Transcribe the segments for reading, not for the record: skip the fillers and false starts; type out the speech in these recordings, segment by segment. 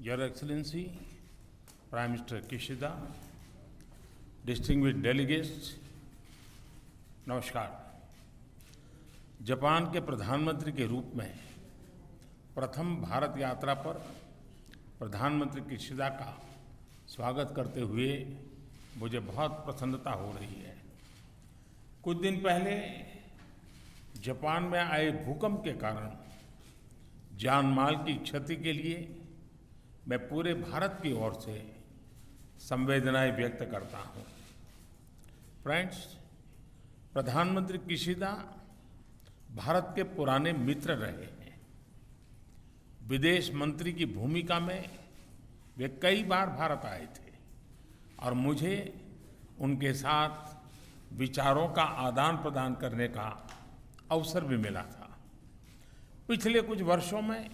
Your Excellency, Prime Minister Kishida, distinguished delegates, नमस्कार। Japan के प्रधानमंत्री के रूप में प्रथम भारत यात्रा पर प्रधानमंत्री किशिदा का स्वागत करते हुए मुझे बहुत प्रसन्नता हो रही है। कुछ दिन पहले जापान में आए भूकंप के कारण जान माल की क्षति के लिए मैं पूरे भारत की ओर से संवेदनाएं व्यक्त करता हूं। फ्रेंड्स, प्रधानमंत्री किशिदा भारत के पुराने मित्र रहे हैं। विदेश मंत्री की भूमिका में वे कई बार भारत आए थे और मुझे उनके साथ विचारों का आदान प्रदान करने का अवसर भी मिला था। पिछले कुछ वर्षों में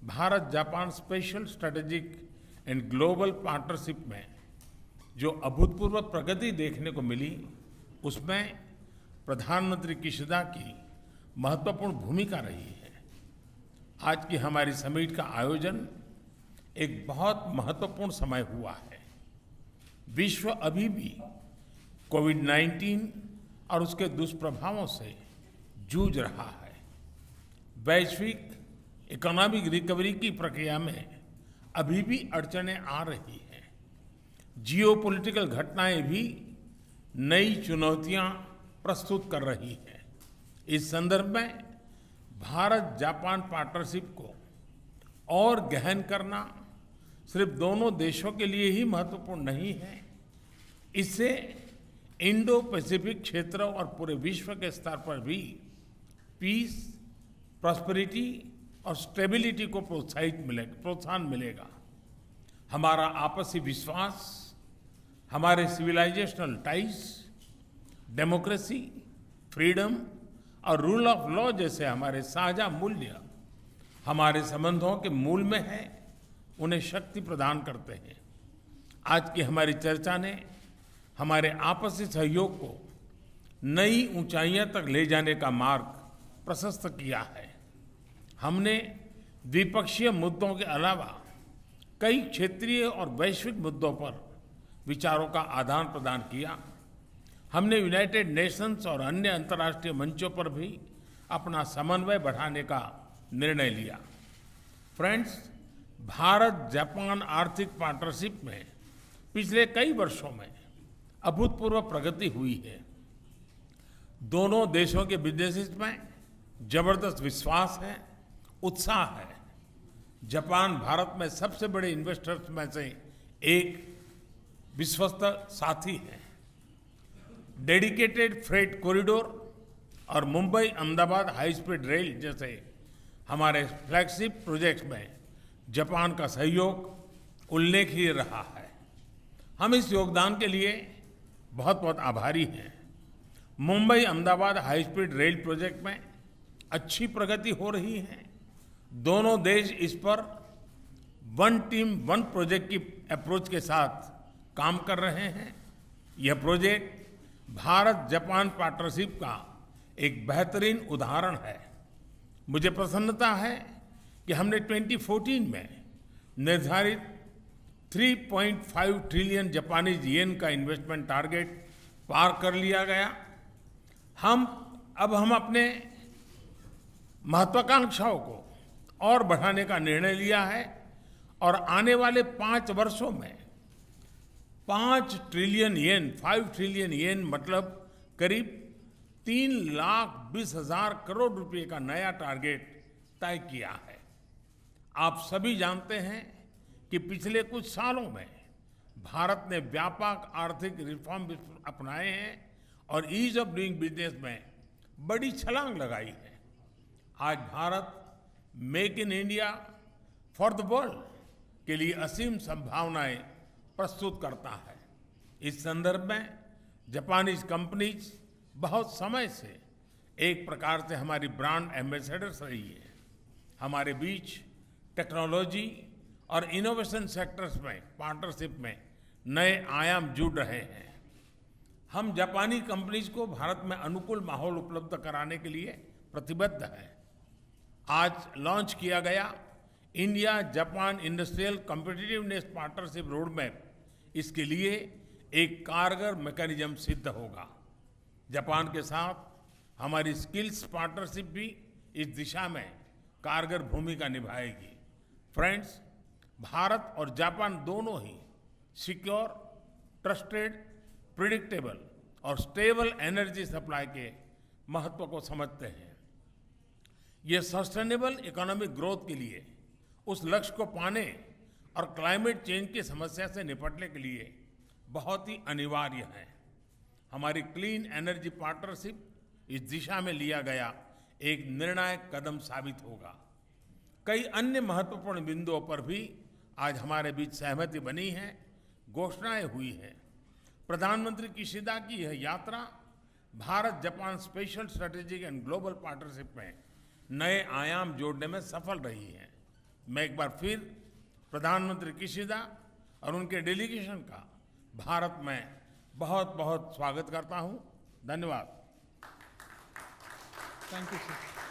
Bharat Japan special strategic and global partnership में जो अभूतपूर्व प्रगति देखने को मिली, उसमें प्रधानमंत्री किशिदा की महत्वपूर्ण भूमिका रही है। आज की हमारी समिट का आयोजन एक बहुत महत्वपूर्ण समय हुआ है। विश्व अभी भी कोविड-19 और उसके दुष्प्रभावों से जूझ रहा है। वैश्विक इकोनॉमिक रिकवरी की प्रक्रिया में अभी भी अड़चनें आ रही हैं। जियोपॉलिटिकल घटनाएं भी नई चुनौतियां प्रस्तुत कर रही हैं। इस संदर्भ में भारत जापान पार्टनरशिप को और गहन करना सिर्फ दोनों देशों के लिए ही महत्वपूर्ण नहीं है, इससे इंडो पैसिफिक क्षेत्र और पूरे विश्व के स्तर पर भी पीस, प्रॉस्पेरिटी और स्टेबिलिटी को प्रोत्साहन मिलेगा। हमारा आपसी विश्वास, हमारे सिविलाइजेशनल टाइज, डेमोक्रेसी, फ्रीडम और रूल ऑफ लॉ जैसे हमारे साझा मूल्य हमारे संबंधों के मूल में है, उन्हें शक्ति प्रदान करते हैं। आज की हमारी चर्चा ने हमारे आपसी सहयोग को नई ऊंचाइयों तक ले जाने का मार्ग प्रशस्त किया है। हमने द्विपक्षीय मुद्दों के अलावा कई क्षेत्रीय और वैश्विक मुद्दों पर विचारों का आदान प्रदान किया। हमने यूनाइटेड नेशंस और अन्य अंतर्राष्ट्रीय मंचों पर भी अपना समन्वय बढ़ाने का निर्णय लिया। फ्रेंड्स, भारत जापान आर्थिक पार्टनरशिप में पिछले कई वर्षों में अभूतपूर्व प्रगति हुई है। दोनों देशों के बिजनेसेस में जबरदस्त विश्वास है, उत्साह है। जापान भारत में सबसे बड़े इन्वेस्टर्स में से एक विश्वस्त साथी है। डेडिकेटेड फ्रेट कॉरिडोर और Mumbai Ahmedabad high speed rail जैसे हमारे फ्लैगशिप प्रोजेक्ट्स में जापान का सहयोग उल्लेखनीय रहा है। हम इस योगदान के लिए बहुत बहुत आभारी हैं। Mumbai Ahmedabad high speed rail project में अच्छी प्रगति हो रही है। दोनों देश इस पर वन टीम वन प्रोजेक्ट की अप्रोच के साथ काम कर रहे हैं। यह प्रोजेक्ट भारत जापान पार्टनरशिप का एक बेहतरीन उदाहरण है। मुझे प्रसन्नता है कि हमने 2014 में निर्धारित 3.5 ट्रिलियन जापानीज येन का इन्वेस्टमेंट टारगेट पार कर लिया गया। अब हम अपने महत्वाकांक्षाओं को और बढ़ाने का निर्णय लिया है और आने वाले 5 वर्षों में 5 ट्रिलियन येन, 5 ट्रिलियन येन मतलब करीब 3,20,000 करोड़ रुपए का नया टारगेट तय किया है। आप सभी जानते हैं कि पिछले कुछ सालों में भारत ने व्यापक आर्थिक रिफॉर्म अपनाए हैं और ईज ऑफ डूइंग बिजनेस में बड़ी छलांग लगाई है। आज Bharat make in India for the world के लिए असीम संभावनाएं प्रस्तुत करता है। इस संदर्भ में जापानीज कंपनीज बहुत समय से एक प्रकार से हमारी ब्रांड एम्बेसडर्स रही है। हमारे बीच टेक्नोलॉजी और इनोवेशन सेक्टर्स में पार्टनरशिप में नए आयाम जुड़ रहे हैं। हम जापानी कंपनीज को भारत में अनुकूल माहौल उपलब्ध कराने के लिए प्रतिबद्ध हैं। आज लॉन्च किया गया India Japan industrial competitiveness partnership road map इसके लिए एक कारगर मैकेनिज्म सिद्ध होगा। जापान के साथ हमारी स्किल्स पार्टनरशिप भी इस दिशा में कारगर भूमिका निभाएगी। फ्रेंड्स, भारत और जापान दोनों ही सिक्योर, ट्रस्टेड, प्रिडिक्टेबल और स्टेबल एनर्जी सप्लाई के महत्व को समझते हैं। ये सस्टेनेबल इकोनॉमिक ग्रोथ के लिए, उस लक्ष्य को पाने और क्लाइमेट चेंज की समस्या से निपटने के लिए बहुत ही अनिवार्य है। हमारी क्लीन एनर्जी पार्टनरशिप इस दिशा में लिया गया एक निर्णायक कदम साबित होगा। कई अन्य महत्वपूर्ण बिंदुओं पर भी आज हमारे बीच सहमति बनी है, घोषणाएं हुई हैं। प्रधानमंत्री किशिदा की यह यात्रा Bharat Japan special strategic and global partnership में नए आयाम जोड़ने में सफल रही है। मैं एक बार फिर प्रधानमंत्री किशिदा और उनके डेलीगेशन का भारत में बहुत बहुत स्वागत करता हूं। धन्यवाद। Thank you sir.